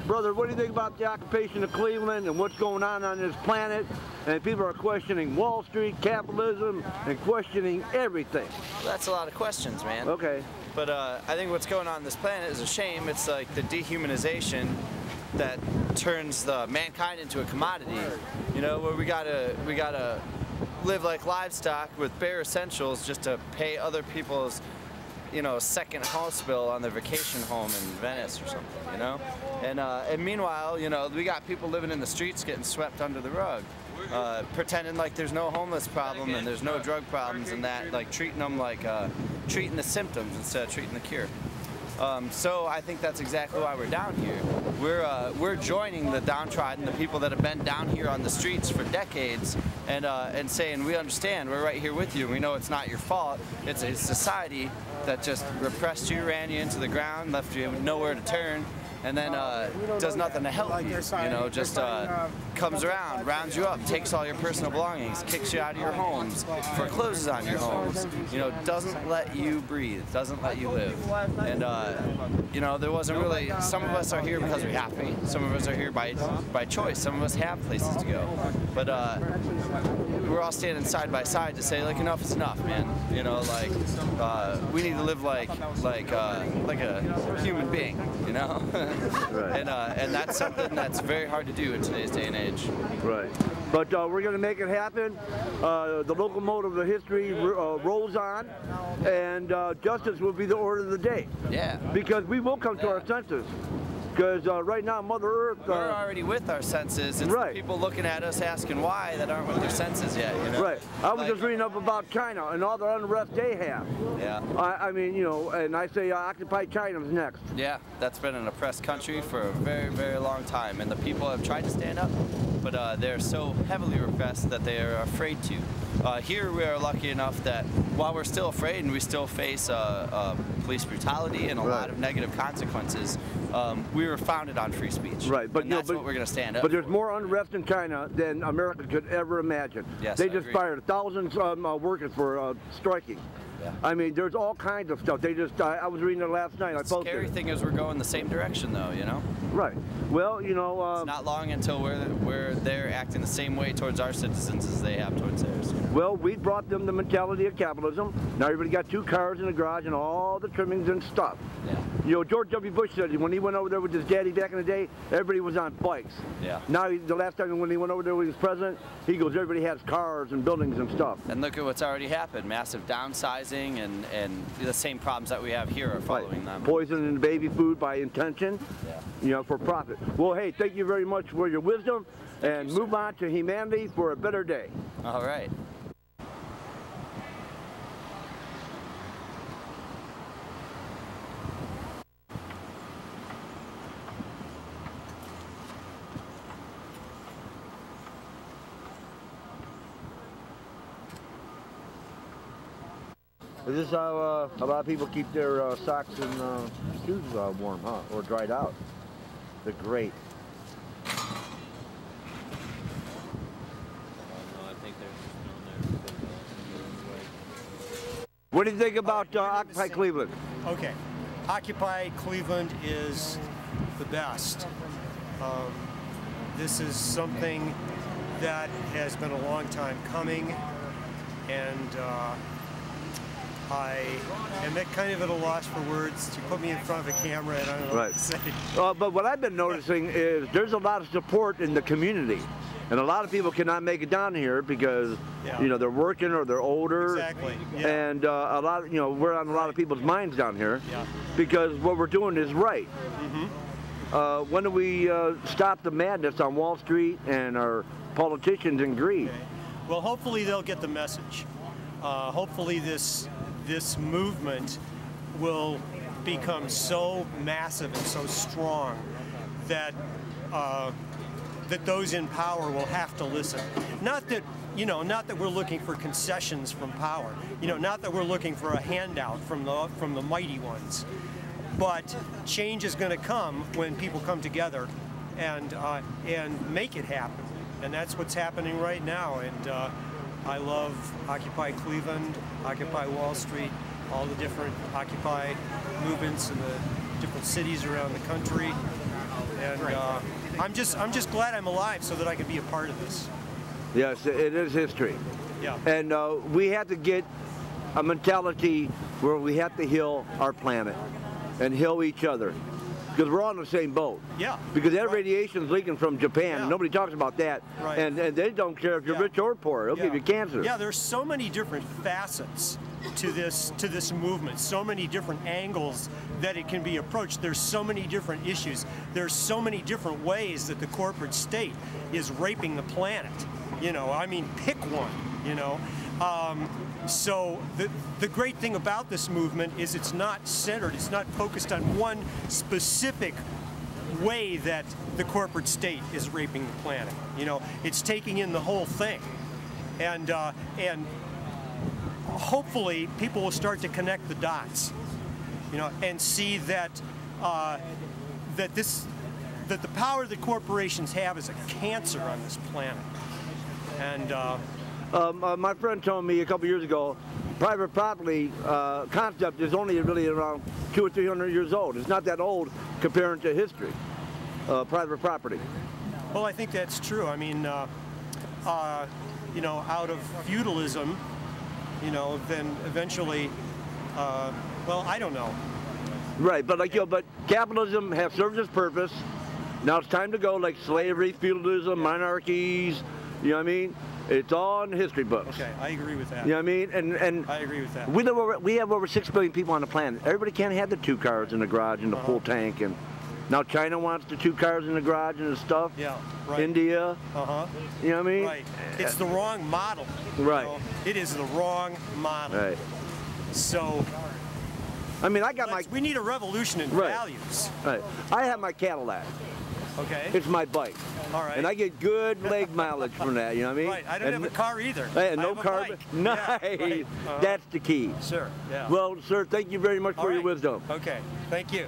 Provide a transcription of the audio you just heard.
Brother, what do you think about the occupation of Cleveland and what's going on this planet? And people are questioning Wall Street, capitalism, and questioning everything. Well, that's a lot of questions, man. Okay. But I think what's going on this planet is a shame. It's like the dehumanization that turns the mankind into a commodity. You know, where we gotta live like livestock with bare essentials just to pay other people's, you know, second house bill on their vacation home in Venice or something, you know? And meanwhile, you know, we got people living in the streets getting swept under the rug, pretending like there's no homeless problem and there's no drug problems and that, like treating them like, treating the symptoms instead of treating the cure. So I think that's exactly why we're down here. We're joining the downtrodden, the people that have been down here on the streets for decades, and saying, we understand, we're right here with you, we know it's not your fault, it's a society that just repressed you, ran you into the ground, left you nowhere to turn, and then does nothing to help you, you know, just comes around, rounds you up, takes all your personal belongings, kicks you out of your homes, forecloses on your homes, you know, doesn't let you breathe, doesn't let you live. And, you know, there wasn't really, some of us are here because we have to be, some of us are here by choice, some of us have places to go, but we're all standing side by side to say, like, enough is enough, man, you know, like, we need to live like a human being, you know? Right. And that's something that's very hard to do in today's day and age. Right. But we're going to make it happen. The locomotive of history rolls on, and justice will be the order of the day. Yeah. Because we will come to our senses. Because right now, Mother Earth... we're already with our senses. It's right. People looking at us asking why that aren't with their senses yet, you know? Right. I was just reading up about China and all the unrest they have. Yeah. I mean, you know, and I say Occupy China's next. Yeah, that's been an oppressed country for a very, very long time. And the people have tried to stand up, but they're so heavily repressed that they are afraid to. Here we are lucky enough that while we're still afraid and we still face police brutality and a lot of negative consequences, we were founded on free speech. Right, but and that's what we're going to stand up But there's more unrest in China than America could ever imagine. Yes, they just fired thousands of workers for striking. Yeah. I mean, there's all kinds of stuff. They just, I was reading it last night. The scary thing is we're going the same direction, though, you know? Right. Well, you know... it's not long until they're acting the same way towards our citizens as they have towards theirs. You know? Well, we brought them the mentality of capitalism. Now everybody got 2 cars in the garage and all the trimmings and stuff. Yeah. You know, George W. Bush said when he went over there with his daddy back in the day, everybody was on bikes. Yeah. Now, the last time when he went over there with his president, he goes, everybody has cars and buildings and stuff. And look at what's already happened. Massive downsizing and the same problems that we have here are following them. Poisoning baby food by intention, you know, for profit. Well, hey, thank you very much for your wisdom, and move on to humanity for a better day. All right. Is this how a lot of people keep their socks and shoes warm, huh? Or dried out? They're great. I think they're just there. What do you think about Occupy Cleveland? Okay. Occupy Cleveland is the best. This is something that has been a long time coming, and I am kind of at a loss for words. You put me in front of a camera and I don't know what to say. But what I've been noticing is there's a lot of support in the community. And a lot of people cannot make it down here because, you know, they're working or they're older. Exactly. And a lot, you know, we're on a lot of people's minds down here because what we're doing is right. When do we stop the madness on Wall Street and our politicians and greed? Well, hopefully they'll get the message. Hopefully this movement will become so massive and so strong that that those in power will have to listen. Not that, you know, not that we're looking for concessions from power. You know, not that we're looking for a handout from the mighty ones. But change is going to come when people come together and make it happen. And that's what's happening right now. And I love Occupy Cleveland, Occupy Wall Street, all the different Occupy movements in the different cities around the country. And I'm just glad I'm alive so that I can be a part of this. Yes, it is history. Yeah. And we have to get a mentality where we have to heal our planet and heal each other. Because we're all in the same boat. Yeah. Because that radiation's leaking from Japan. Yeah. Nobody talks about that. Right. And they don't care if you're rich or poor. They'll give you cancer. Yeah, there's so many different facets to this movement, so many different angles that it can be approached. There's so many different issues. There's so many different ways that the corporate state is raping the planet. You know, I mean, pick one, you know. So the great thing about this movement is it's not centered, it's not focused on one specific way that the corporate state is raping the planet. You know, it's taking in the whole thing. And hopefully people will start to connect the dots, you know, and see that that the power that corporations have is a cancer on this planet. And my friend told me a couple years ago, private property concept is only really around 200 or 300 years old. It's not that old comparing to history, private property. Well, I think that's true. I mean, you know, out of feudalism, you know, then eventually, well, I don't know. Right, but like, you know, but capitalism has served its purpose. Now it's time to go, like slavery, feudalism, monarchies, you know what I mean? It's all in the history books. Okay, I agree with that. You know what I mean? And I agree with that. We have over 6 billion people on the planet. Everybody can't have the 2 cars in the garage and the full tank. And now China wants the 2 cars in the garage and the stuff. Yeah, right. India. You know what I mean? Right. It's the wrong model. Right. You know? It is the wrong model. Right. So, I mean, I got we need a revolution in values. Right. I have my Cadillac. Okay. It's my bike. All right. And I get good leg mileage from that, you know what I mean? Right. I don't have a car either. Hey, no I have a car. bike. Nice. Yeah, right. That's the key. Sure. Yeah. Well, sir, thank you very much for your wisdom. Okay. Thank you.